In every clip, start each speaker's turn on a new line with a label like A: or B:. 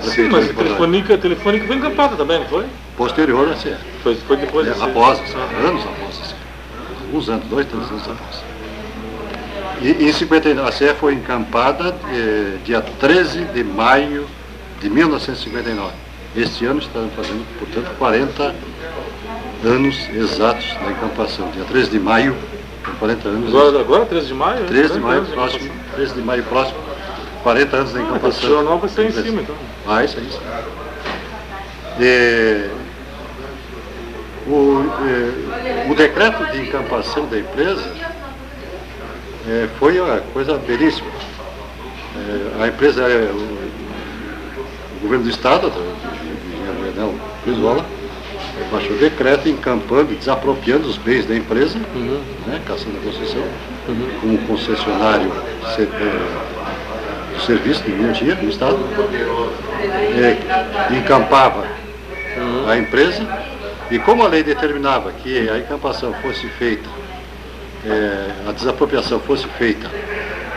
A: Sim, mas a Telefônica foi encampada também, não foi?
B: Posterior a CE.
A: Foi depois da CE.
B: Após, anos após a CE. Alguns anos, 2, 3 anos após. E em 59, a CE foi encampada dia 13 de maio de 1959. Este ano estamos fazendo, portanto, 40 anos exatos da encampação. Dia 13 de maio, com 40 anos.
A: Agora 13 de maio?
B: 13 de maio próximo, 13 de maio próximo, 40 anos da encampação.
A: O jornal vai ser em cima, então.
B: Ah, isso aí. O decreto de encampação da empresa foi uma coisa belíssima. A empresa, o governo do Estado, o engenheiro Brizola, baixou o decreto encampando, desapropriando os bens da empresa, caçando a concessão, como concessionário do serviço de energia do Estado, encampava a empresa, e como a lei determinava que a encampação fosse feita, a desapropriação fosse feita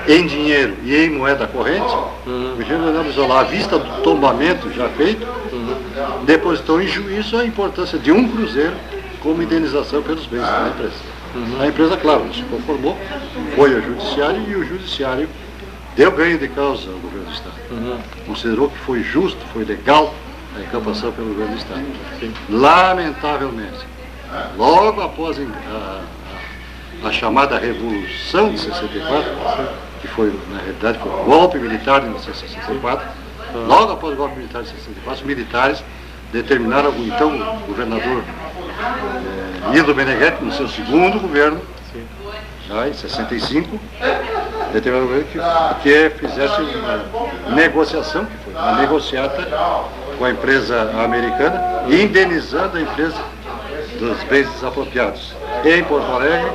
B: em dinheiro e em moeda corrente, o engenheiro Brizola, à vista do tombamento já feito, depositou em juízo a importância de um cruzeiro como indenização pelos bens da empresa. A empresa, claro, se conformou, foi ao judiciário e o judiciário deu ganho de causa ao governo do Estado. Considerou que foi justo, foi legal a encampação pelo governo do Estado. Lamentavelmente, logo após a chamada Revolução de 64, que foi, na realidade, foi o golpe militar de 1964, logo após o golpe militar de 64, os militares determinaram, então, o governador Nilo Meneghetti, no seu segundo governo, já em 65, determinaram que fizesse uma negociação, que foi uma negociata com a empresa americana, indenizando a empresa dos bens desapropriados em Porto Alegre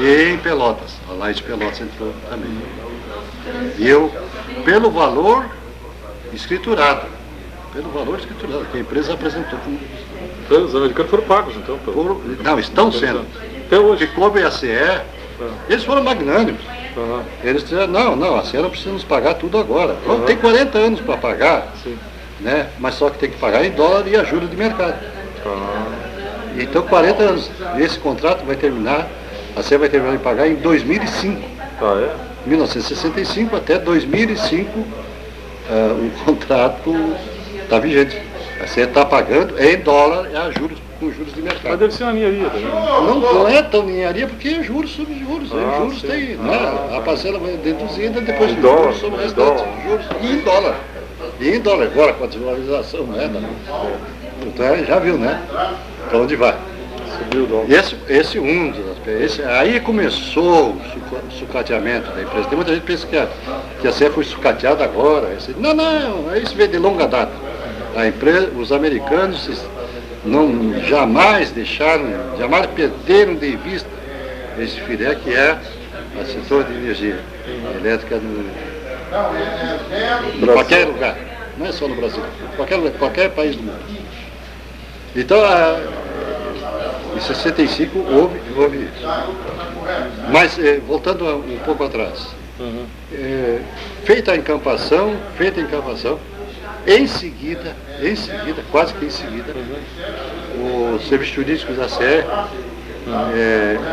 B: e em Pelotas. A Light de Pelotas entrou também. E eu, pelo valor escriturado, que a empresa apresentou.
A: Os americanos foram pagos, então?
B: Não, estão sendo.
A: Até hoje.
B: Que coube a CE, eles foram magnânimos. Eles disseram, não, a CE não precisa nos pagar tudo agora. Tem 40 anos para pagar, né? Mas só que tem que pagar em dólar e ajuda de mercado. Então 40 anos. Esse contrato vai terminar, a CE vai terminar de pagar em 2005. 1965 até 2005, o contrato está vigente. A CE está pagando em dólar e a juros, com juros de mercado.
A: Mas deve ser uma ninharia também.
B: Não é tão ninharia porque é juros sobre juros. Juros tem, né? A parcela vai deduzida depois de juros sobre o restante. Juros e em dólar. Agora com a desvalorização, né? Então já viu, né? Para onde vai.
A: Subiu o dólar.
B: Esse um dos aspectos. Aí começou o sucateamento da empresa. Tem muita gente que pensa que a CE foi sucateada agora. Não, isso veio de longa data. A empresa, os americanos jamais perderam de vista esse FIDE, que é o setor de energia elétrica em qualquer lugar, não é só no Brasil, qualquer país do mundo. Então, em 65 houve isso. Mas, voltando um pouco atrás, feita a encampação, em seguida, quase que em seguida, os serviços jurídicos da CE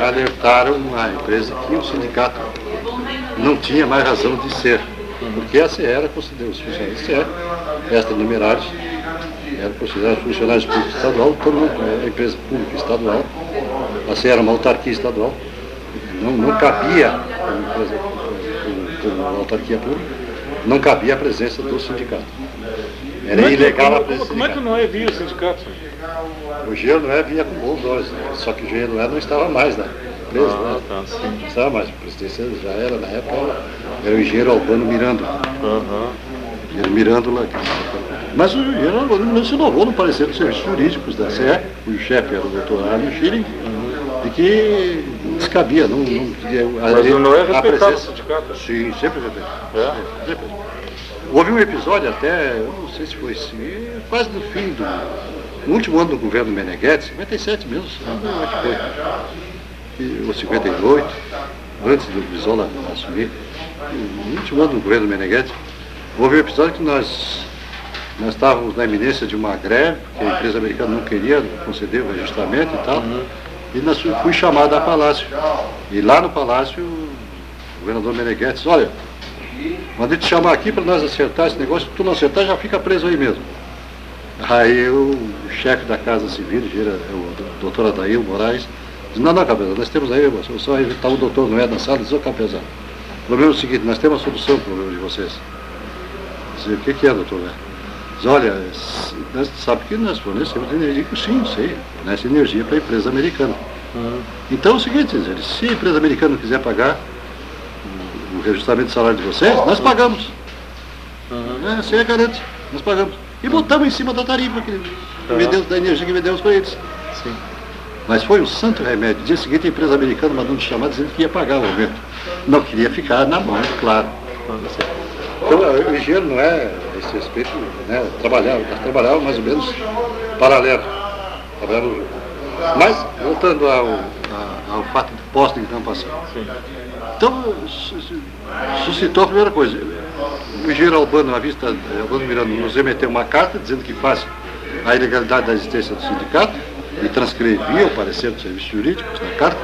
B: alertaram a empresa que o sindicato não tinha mais razão de ser, porque a CE era considerada, os funcionários da CE, extranumerários, eram considerados funcionários públicos estadual, todo mundo é empresa pública estadual, a CE era uma autarquia estadual, não cabia, como autarquia pública, não cabia a presença do sindicato. Era ilegal a presença.
A: Como é que o Noé via o sindicato?
B: O engenheiro Noé vinha com bons olhos, só que o engenheiro Noé não estava mais na empresa. Não estava mais, a presidência já era, na época, era o engenheiro Albano Mirândola. Engenheiro Mirândola. Mas o engenheiro Albano Mirândola se inovou no parecer dos serviços jurídicos da CE, cujo chefe era o doutor Arno Schilling, de que descabia, não
A: mas o Noé respeitava o sindicato?
B: Sim, sempre respeitava. Houve um episódio até, eu não sei se foi quase no fim no último ano do governo Meneghetti, 57 mesmo, não acho que foi, ou 58, antes do Brizola assumir, no último ano do governo Meneghetti, houve um episódio que nós nós estávamos na iminência de uma greve, porque a empresa americana não queria conceder o registramento e tal, e nós fui chamado a Palácio. E lá no Palácio, o governador Meneghetti disse, olha, mandei te chamar aqui para nós acertar esse negócio, se tu não acertar já fica preso aí mesmo. Aí o chefe da Casa Civil, o doutor Adair Moraes, disse, não, capesão, nós temos aí uma solução, aí está o doutor Noé na sala, diz, ô capesão, o problema é o seguinte, nós temos uma solução para o problema de vocês. Disse, o que é, doutor Noé? Diz, olha, nós sabe que nós fornecemos energia, sim, sei, fornece energia para a empresa americana. Então é o seguinte, se a empresa americana não quiser pagar o reajustamento do salário de vocês, nós pagamos. Você garante, nós pagamos. E botamos em cima da tarifa da energia que vendemos para eles.
A: Sim.
B: Mas foi um santo remédio. No dia seguinte a empresa americana mandou nos chamar dizendo que ia pagar o aumento. Não queria ficar na mão, claro. Então o engenheiro não é, a esse respeito, né, nós trabalhávamos mais ou menos paralelo. Mas, voltando ao fato do posto de incampação. Então, suscitou a primeira coisa. O engenheiro Albano, à vista, Albano Miranda, nos remeteu uma carta dizendo que faz a ilegalidade da existência do sindicato e transcrevia o parecer dos serviços jurídicos na carta.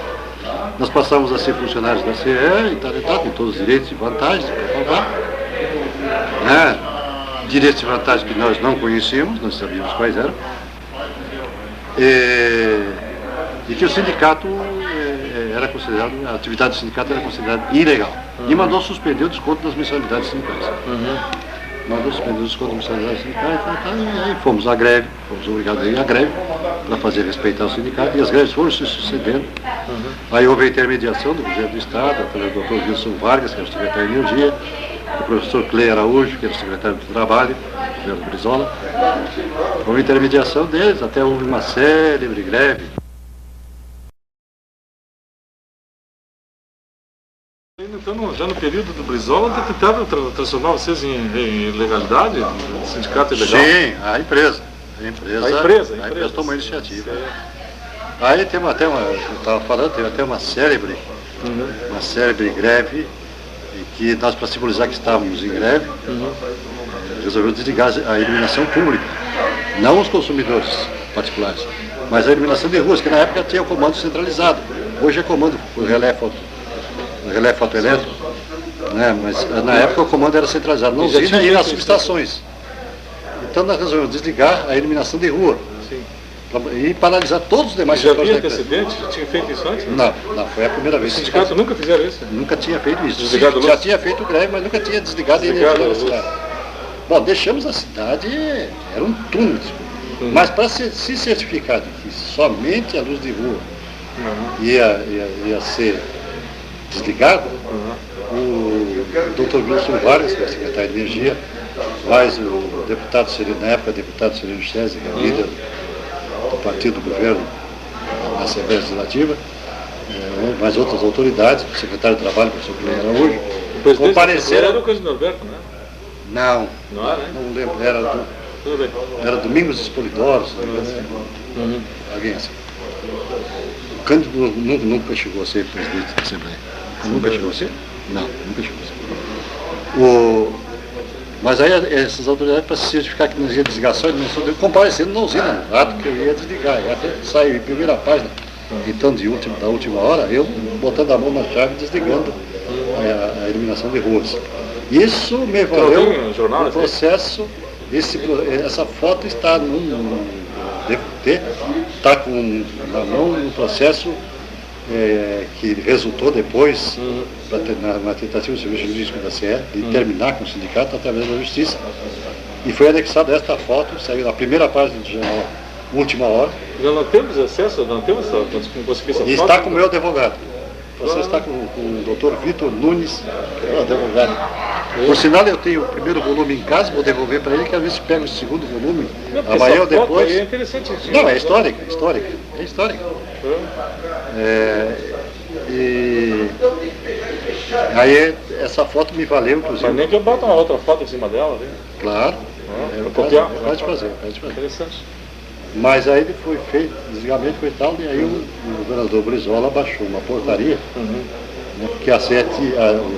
B: Nós passamos a ser funcionários da CE e tal, com todos os direitos e vantagens, né? Direitos e vantagens que nós não conhecíamos, nós sabíamos quais eram. E que o sindicato era considerado, a atividade do sindicato era considerada ilegal. E mandou suspender o desconto das mensalidades sindicais. Mandou suspender o desconto das mensalidades sindicais e aí fomos à greve, fomos obrigados a ir à greve para fazer respeitar o sindicato, e as greves foram se sucedendo. Aí houve a intermediação do governo do Estado, através do Dr. Wilson Vargas, que era o secretário de Energia, o professor Clei Araújo, que era o secretário do Trabalho, o governo Brizola. Houve a intermediação deles, até houve uma célebre greve.
A: Então, já no período do Brizola, tentaram transformar vocês em ilegalidade? Sindicato ilegal?
B: Sim, a empresa tomou a iniciativa. Aí tem até eu estava falando, tem até uma célebre greve, em que nós, para simbolizar que estávamos em greve, resolvemos desligar a iluminação pública, não os consumidores particulares, mas a iluminação de ruas, que na época tinha o comando centralizado, hoje é comando por relé fotoelétrico, né? Mas na época o comando era centralizado na usina e nas subestações. Então nós resolvemos desligar a iluminação de rua. E paralisar todos os demais
A: setores da empresa. Já havia antecedente? Tinha feito isso antes?
B: Não, foi a primeira vez.
A: O sindicato nunca fizeram isso?
B: Nunca tinha feito isso. Já tinha feito greve, mas nunca tinha desligado a energia da cidade. Bom, deixamos a cidade, era um túnel. Mas para se certificar de que somente a luz de rua ia ser desligada, o Dr. Wilson Vargas, que é o secretário de Energia, mais o deputado Sereno, na época deputado Sereno Chese, que é o líder do partido do governo na Assembleia Legislativa, mais outras autoridades, o secretário de Trabalho, o professor Clei Araújo, compareceram.
A: Era o Coisa Norberto, né?
B: Não, não lembro, era Domingos Espolidoro, alguém assim. O Cândido nunca chegou a ser presidente da Assembleia. Nunca chegou a ser? Não, nunca chegou a ser. Mas aí essas autoridades, para se certificar que não ia desligar só a iluminação, comparecendo na usina, no ato que eu ia desligar. E até saiu em primeira página, então da última hora, eu botando a mão na chave e desligando a iluminação de ruas. Isso me valeu no processo, essa foto está está na mão no processo que resultou depois, na tentativa do serviço jurídico da CE, de terminar com o sindicato através da justiça. E foi anexada esta foto, saiu na primeira página do jornal Última Hora.
A: Já não temos acesso, não temos essa foto?
B: E está com o meu advogado. Você está com o doutor Vitor Nunes, que é o advogado. Por sinal, eu tenho o primeiro volume em casa, vou devolver para ele, que às vezes pega o segundo volume, amanhã ou depois.
A: É interessante isso.
B: Não, é histórica. E aí essa foto me valeu, inclusive.
A: Mas nem que eu boto uma outra foto em cima dela, né?
B: Claro. Pode fazer.
A: Interessante.
B: Mas aí ele foi feito, desligamento foi tal, e aí o governador Brizola baixou uma portaria, né, porque o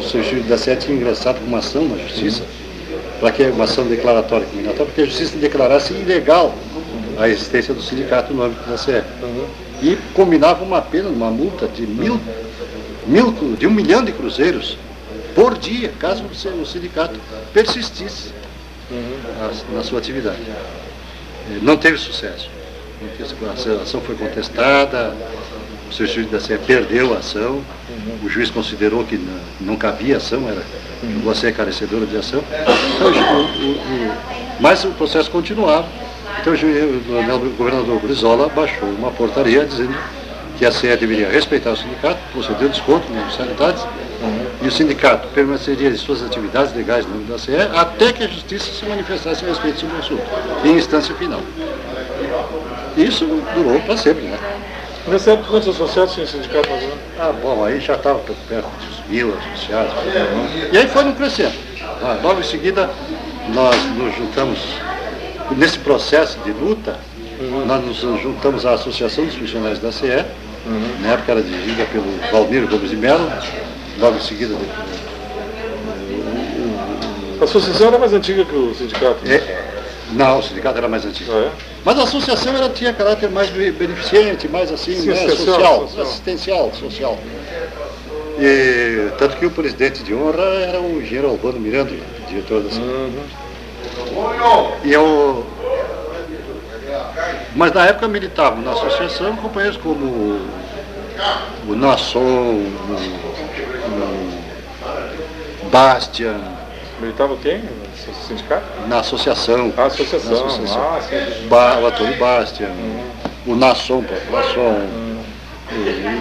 B: serviço da SE tinha ingressado com uma ação na justiça, para que uma ação declaratória combinatória, porque a Justiça declarasse ilegal a existência do sindicato no âmbito da CE. E combinava uma pena, uma multa de de 1 milhão de cruzeiros por dia, caso o sindicato persistisse na sua atividade. Não teve sucesso. A ação foi contestada, o seu juiz da CE perdeu a ação, o juiz considerou que não cabia ação, você é carecedora de ação, mas o processo continuava. Então o governador Brizola baixou uma portaria dizendo que a CE deveria respeitar o sindicato, proceder ao desconto nas sanidades, e o sindicato permaneceria em suas atividades legais no âmbito da CE até que a Justiça se manifestasse a respeito sobre o assunto, em instância final. Isso durou para sempre, né?
A: Nessa época, quantos associados tinha sindicato mais ou menos?
B: Bom, aí já estava perto dos 1.000 associados. E aí foi no crescendo. Logo em seguida, nós nos juntamos, nesse processo de luta, nós nos juntamos à Associação dos Funcionários da CE, na época era dirigida pelo Valmir Gomes de Mello, logo em seguida...
A: A associação era mais antiga que o sindicato?
B: Não, o sindicato era mais antigo. Mas a associação tinha caráter mais beneficente, mais assim,
A: sim,
B: né, social, assistencial, social. E, tanto que o presidente de honra era o engenheiro Albano Miranda, diretor da Mas na época militavam na associação companheiros como o Nasson, o Bastian.
A: Militava quem? No sindicato?
B: Na associação.
A: A associação.
B: O Antônio Bastian, o Nasson,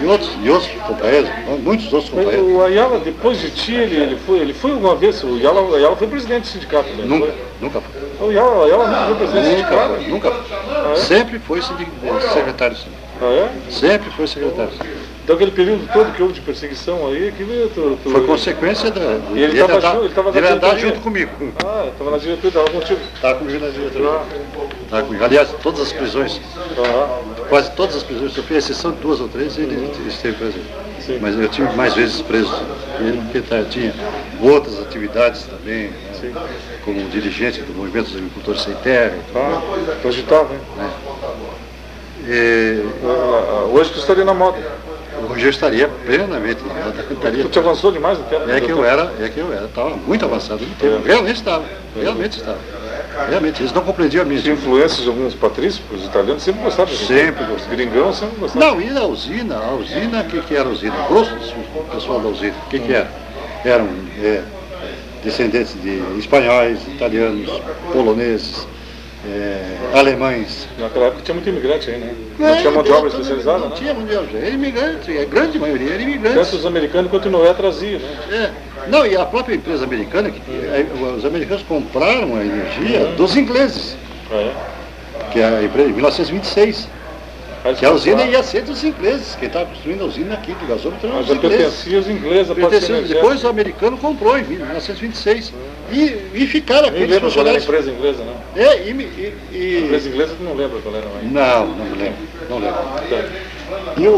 B: e outros companheiros, muitos outros companheiros.
A: O Ayala, depois de ti, ele foi uma vez, o Ayala foi presidente do sindicato, né?
B: Nunca foi.
A: O Ayala nunca foi presidente do sindicato?
B: Nunca foi. Sempre foi secretário do sindicato. Sempre foi secretário do sindicato.
A: Então aquele período todo que houve de perseguição aí,
B: foi consequência
A: ele
B: andar junto comigo.
A: Estava na diretoria, estava contigo.
B: Estava comigo na diretoria. Aliás, todas as prisões, quase todas as prisões, só fiz exceção de 2 ou 3, ele esteve presente. Sim. Mas eu tive mais vezes preso ele, porque tinha outras atividades também, né, como dirigente do Movimento dos Agricultores Sem Terra.
A: Tu agitava, hein? Hoje tu estaria na moda.
B: Hoje eu estaria plenamente na moda.
A: Tu te avançou demais no tempo?
B: É que eu era, estava muito avançado no tempo. Realmente estava. Eles não compreendiam a minha.
A: Tinha influências de alguns patrícios, os italianos sempre gostavam.
B: Sempre gostavam.
A: Gringão sempre gostavam.
B: Não, e a usina, que era a usina? Grosso, o pessoal da usina, o que era? Eram descendentes de espanhóis, italianos, poloneses, alemães.
A: Naquela época tinha muito imigrante aí, né? Não tinha mão de obra especializada,
B: não tinha mão de obra, era imigrante, a grande maioria era imigrante.
A: Tanto os americanos quanto o Noé traziam, né?
B: Não, e a própria empresa americana, os americanos compraram a energia dos ingleses. Que é a empresa em 1926. Que a usina ia ser dos ingleses. Quem estava construindo a usina aqui do gasômetro eram os ingleses.
A: Pertencia aos ingleses.
B: Depois o americano comprou em 1926. E ficaram aqueles
A: funcionários. Qual era a empresa inglesa, não? A empresa inglesa tu não lembra qual era,
B: não? Não me lembro. Não lembro. E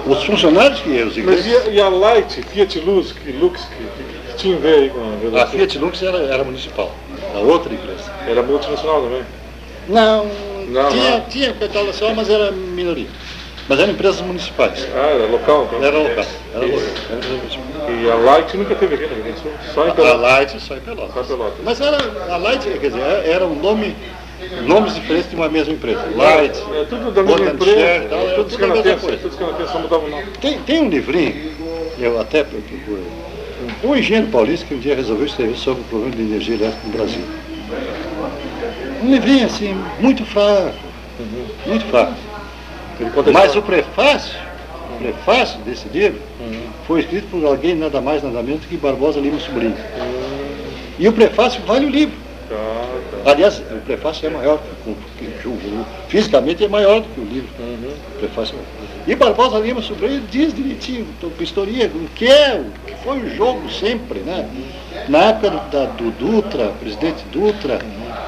B: os funcionários que os ingleses...
A: Mas e a Light, Fiat Lux, que tinha a ver aí com
B: a Fiat Lux era municipal, era outra empresa.
A: Era multinacional também?
B: Não. Tinha capital nacional, mas era minoria. Mas eram empresas municipais.
A: Era local? Então.
B: Era local.
A: E a Light nunca teve aqui no Rio Grande do Sul? Só em Pelotas?
B: A Light só em Pelotas. Mas a Light, quer dizer, era um nomes diferentes de uma mesma empresa. Light,
A: tudo da mesma empresa, tudo
B: canadense,
A: só mudava o nome.
B: Tem um livrinho, eu até um engenheiro paulista que um dia resolveu escrever sobre o problema de energia elétrica no Brasil. Um livrinho assim, muito fraco, muito fraco. Mas o prefácio desse livro foi escrito por alguém nada mais, nada menos que Barbosa Lima Sobrinho. E o prefácio vale o livro. Aliás, o prefácio é maior, fisicamente é maior do que o livro. O prefácio. E Barbosa Lima Sobrinho diz direitinho, com historia, o que foi o jogo sempre, né? Na época do Dutra, presidente Dutra,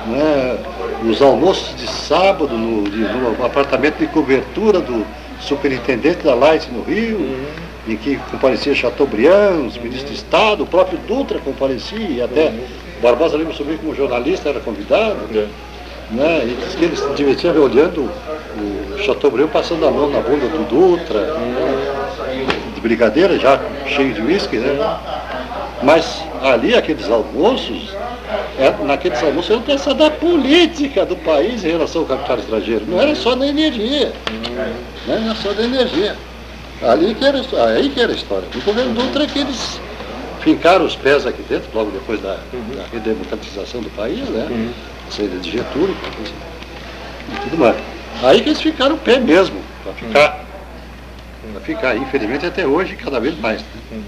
B: né? Os almoços de sábado no apartamento de cobertura do superintendente da Light no Rio, em que comparecia Chateaubriand, os ministros de Estado, o próprio Dutra comparecia, e até Barbosa Lima Sobrinho como jornalista era convidado, né? E diz que ele se divertia olhando o Chateaubriand passando a mão na bunda do Dutra, de brincadeira, já cheio de uísque, né? Mas ali, aqueles almoços, naqueles almoços era pensar da política do país em relação ao capital estrangeiro, não era só da energia, não era só da energia. Aí que era a história. No governo Dutra é que eles fincaram os pés aqui dentro, logo depois da redemocratização do país, né? A saída de Getúlio e tudo mais. Aí que eles ficaram o pé mesmo, para ficar. Infelizmente até hoje, cada vez mais. Né?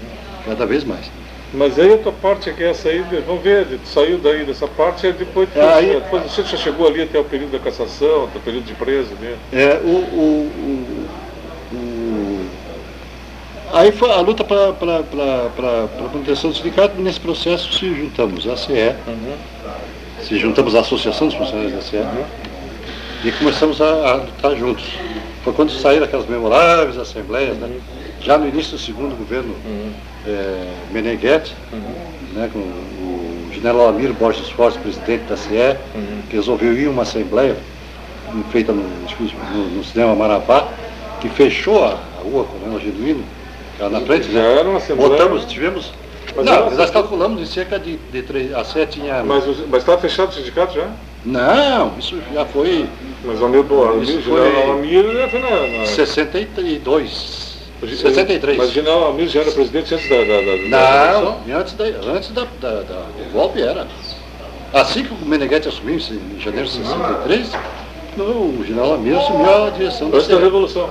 B: Cada vez mais.
A: Mas aí a tua parte é que essa aí, vamos ver, tu saiu daí dessa parte, depois você já chegou ali até o período da cassação, até o período de preso, né?
B: Aí foi a luta para a manutenção do sindicato. Nesse processo se juntamos à CE, se juntamos à Associação dos Funcionários da CE, e começamos a lutar juntos. Foi quando saíram aquelas memoráveis assembleias, né? Já no início do segundo governo Meneghetti, né, com o general Amir Borges Fortes, presidente da CE, que resolveu ir a uma assembleia feita no cinema Marabá, que fechou a rua Coronel Genuíno, na frente,
A: já
B: né?
A: era uma assembleia.
B: Tivemos. Não, nós calculamos em cerca de 3 a 7 tinha.
A: Mas estava fechado o sindicato já?
B: Não, isso já foi.
A: Mas o Amir foi na
B: 62. 63.
A: Mas o general Amir já era presidente antes da
B: Não, antes do golpe era. Assim que o Meneghetti assumiu em janeiro de 63, o general Amir assumiu a direção
A: antes da Revolução.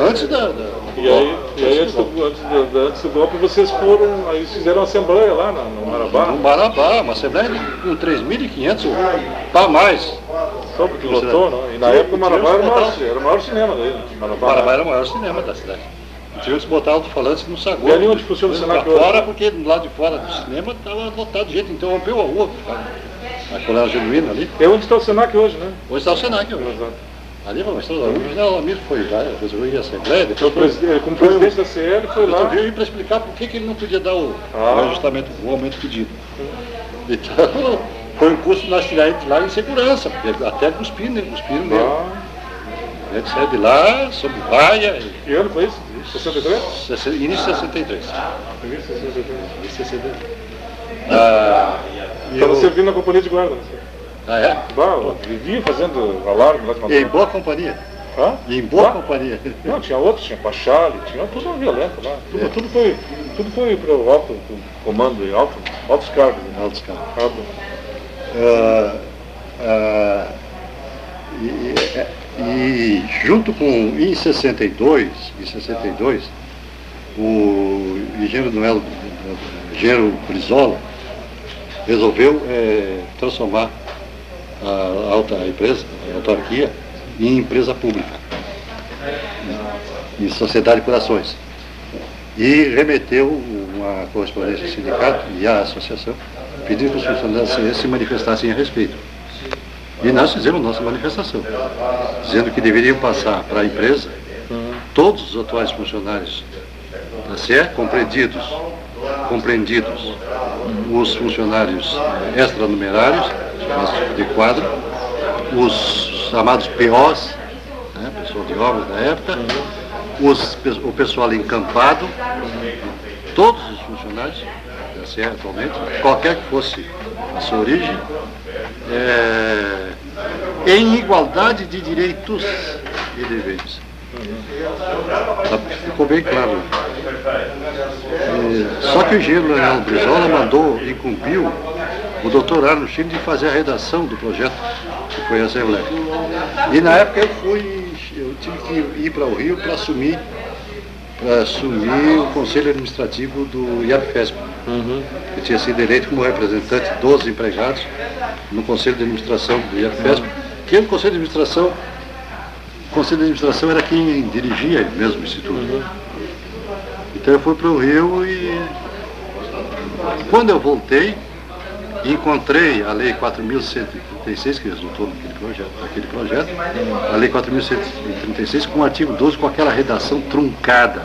B: Antes da
A: E aí antes do golpe vocês foram, aí fizeram uma assembleia lá no Marabá.
B: No Marabá, uma assembleia com 3.500 para mais.
A: Só porque lotou, não? E na época o Marabá era o maior cinema daí.
B: Marabá era o maior cinema da cidade. Tivemos que botar alto-falantes no saguão.
A: E ali onde funciona o Senac hoje?
B: Fora, porque do lado de fora do cinema estava lotado de gente, então rompeu a rua. A Coronel Genuíno ali.
A: É onde está o Senac hoje, né?
B: Hoje está o Senac hoje.
A: Exato.
B: Ali, mas o general Amir foi lá, resolveu ir à Assembleia. Depois
A: como presidente da CE, ele foi lá.
B: Resolveu ir para explicar por que ele não podia dar o ajustamento, o aumento pedido. Então, foi um curso que nós tiramos de lá em segurança, porque até cuspiram mesmo. A gente saiu de lá, sob vaia.
A: Que ano foi isso? 63?
B: Início de 63.
A: Início de 63.
B: Estava
A: servindo na companhia de guarda, né?
B: Ah, é?
A: Vivia fazendo alarme lá de
B: madrugada. Em boa companhia. Em boa companhia.
A: Não, tinha outros, tinha Pachali, tinha tudo violento lá. Tudo foi para o alto comando, altos cargos. Né?
B: Altos cargos. E junto com, em 62, o engenheiro Brizola resolveu transformar a empresa, a autarquia, em empresa pública, em sociedade por ações. E remeteu uma correspondência ao sindicato e à associação, pedindo que os funcionários da CE se manifestassem a respeito. E nós fizemos nossa manifestação, dizendo que deveriam passar para a empresa todos os atuais funcionários da CE, compreendidos os funcionários extranumerários, de quadro, os chamados POs, né, pessoal de obras da época, o pessoal encampado, todos os funcionários da CE atualmente, qualquer que fosse a sua origem, em igualdade de direitos e deveres. Ficou bem claro. Só que o engenheiro Leonel Brizola incumbiu o doutor Arno Chile de fazer a redação do projeto que foi a Assembleia. E na época eu tive que ir para o Rio para assumir o conselho administrativo do IAPFESP. Eu tinha sido eleito como representante dos empregados no conselho de administração do IAPFESP, que o conselho de administração era quem dirigia mesmo o instituto. Então eu fui para o Rio e quando eu voltei, encontrei a Lei 4.136, que resultou naquele projeto, a Lei 4.136 com o artigo 12 com aquela redação truncada,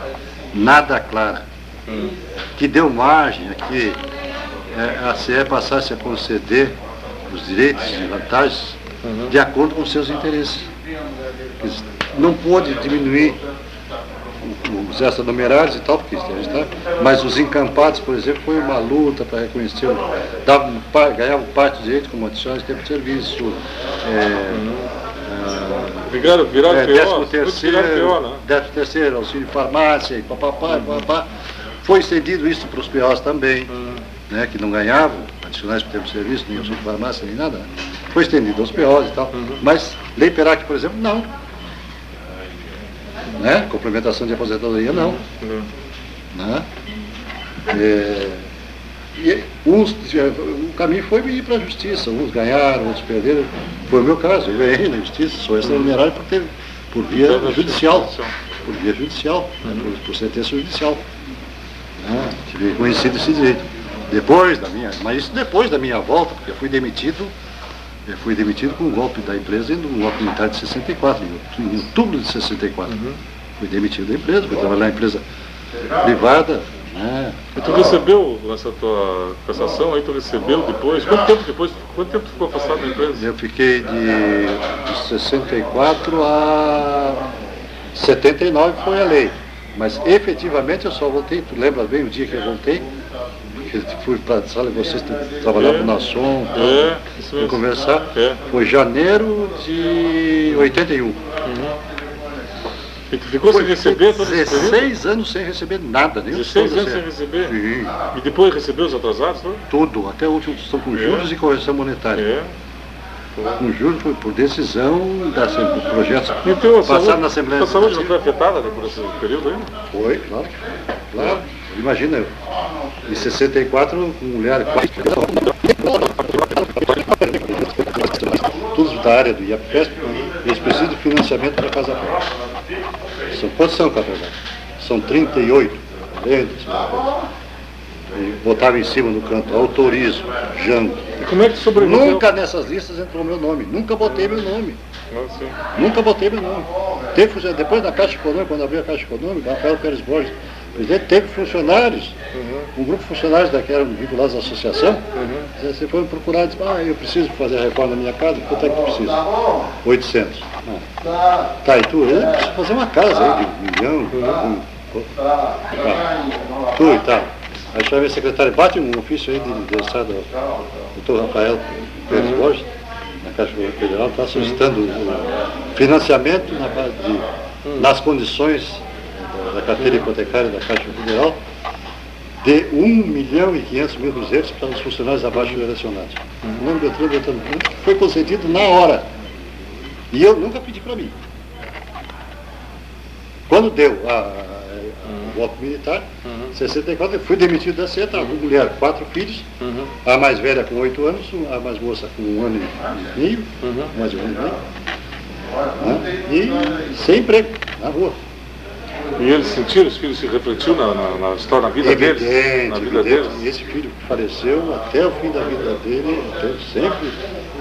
B: nada clara, que deu margem a que a CE passasse a conceder os direitos e vantagens de acordo com seus interesses. Não pôde diminuir os extranumerários e tal, porque mas os encampados, por exemplo, foi uma luta para reconhecer, ganhavam parte dos direitos como adicionais de tempo de serviço,
A: viraram
B: décimo terceiro, auxílio de farmácia, e papapá. Foi estendido isso para os POs também, né, que não ganhavam adicionais por tempo de serviço, nem auxílio de farmácia, nem nada. Foi estendido aos POs e tal. Mas Lei Perac, por exemplo, não. Né? Complementação de aposentadoria, não. Né? O caminho foi ir para a justiça. Uns ganharam, outros perderam. Foi o meu caso. Eu ganhei na justiça, sou extraordinário por via judicial. Por via judicial, por sentença judicial. Tive reconhecido esse direito. Mas isso depois da minha volta, porque eu fui demitido com o golpe da empresa, no golpe militar de 64, em outubro de 64. Fui demitido da empresa, fui trabalhar em empresa privada. Né?
A: E tu recebeu essa tua cassação, aí tu recebeu depois? Quanto tempo tu ficou afastado da empresa?
B: Eu fiquei de 64 a 79 foi a lei. Mas efetivamente eu só voltei, tu lembra bem o dia que eu voltei? Fui para a sala e vocês trabalhavam na SOM, para conversar. Foi janeiro de 81.
A: E tu ficou sem receber todo esse período?
B: 16 anos sem receber nada.
A: 16 anos sem receber?
B: Sim.
A: E depois recebeu os atrasados? Não?
B: Tudo, até a última questão com juros e correção monetária. Com juros foi por decisão do projeto passado na Assembleia.
A: A saúde não foi afetada por esse período ainda?
B: Foi, claro. Imagina, em 64, mulher, todos da área do IAPESP, eles precisam de financiamento para casa própria. Quantos são, Catedral? São 38, e botava em cima no canto, autorizo, Jango.
A: E como é que sobreviveu?
B: Nunca nessas listas entrou meu nome, nunca botei meu nome. Nunca botei meu nome. Depois da Caixa Econômica, quando abriu a Caixa Econômica, Rafael Pérez Borges, o presidente, teve funcionários, um grupo de funcionários que eram vinculados à associação, você foi procurar e disse, eu preciso fazer a reforma da minha casa, quanto é que precisa? 800. Tá, e tu? Eu preciso fazer uma casa aí de 1 milhão. Tu e tal. Aí chamei a secretária, bate um ofício aí do Estado, doutor Rafael Pérez Borges, na Caixa Econômica Federal, está solicitando financiamento nas condições da carteira hipotecária da Caixa Federal de 1.500.000 cruzeiros para os funcionários abaixo relacionados. O nome Beltrano foi concedido na hora. E eu nunca pedi para mim. Quando deu o golpe militar, em 64, eu fui demitido da CE, estava com mulher, 4 filhos, a mais velha com 8 anos, a mais moça com 1 ano e meio, mais de 1 ano e meio, e sem emprego, na rua.
A: E eles sentiram, os filhos se refletiu na história, na vida deles?
B: Evidente. Esse filho que faleceu, até o fim da vida dele, sempre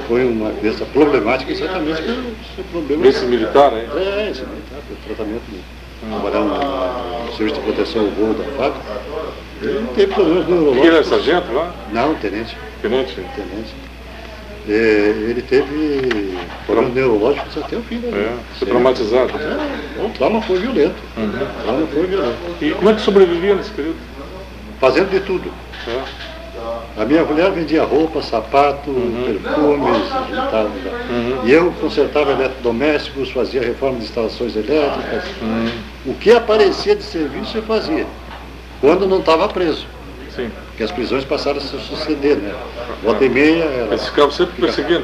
B: foi uma criança problemática, exatamente pelo problema.
A: Esse militar, hein?
B: Esse militar, pelo tratamento, trabalhando no Serviço de Proteção ao Voo da FAB. Ele não teve problemas neurológicos.
A: Ele era sargento lá?
B: Não, tenente.
A: Tenente?
B: Ele teve problemas neurológicos até o fim da vida.
A: Foi traumatizado?
B: O trauma foi violento.
A: E como é que sobrevivia nesse período?
B: Fazendo de tudo. A minha mulher vendia roupa, sapato, perfumes, e eu consertava eletrodomésticos, fazia reforma de instalações elétricas. O que aparecia de serviço eu fazia, quando não estava preso.
A: Sim.
B: Porque as prisões passaram a se suceder, né? Volta e meia...
A: Eles ficavam sempre perseguindo.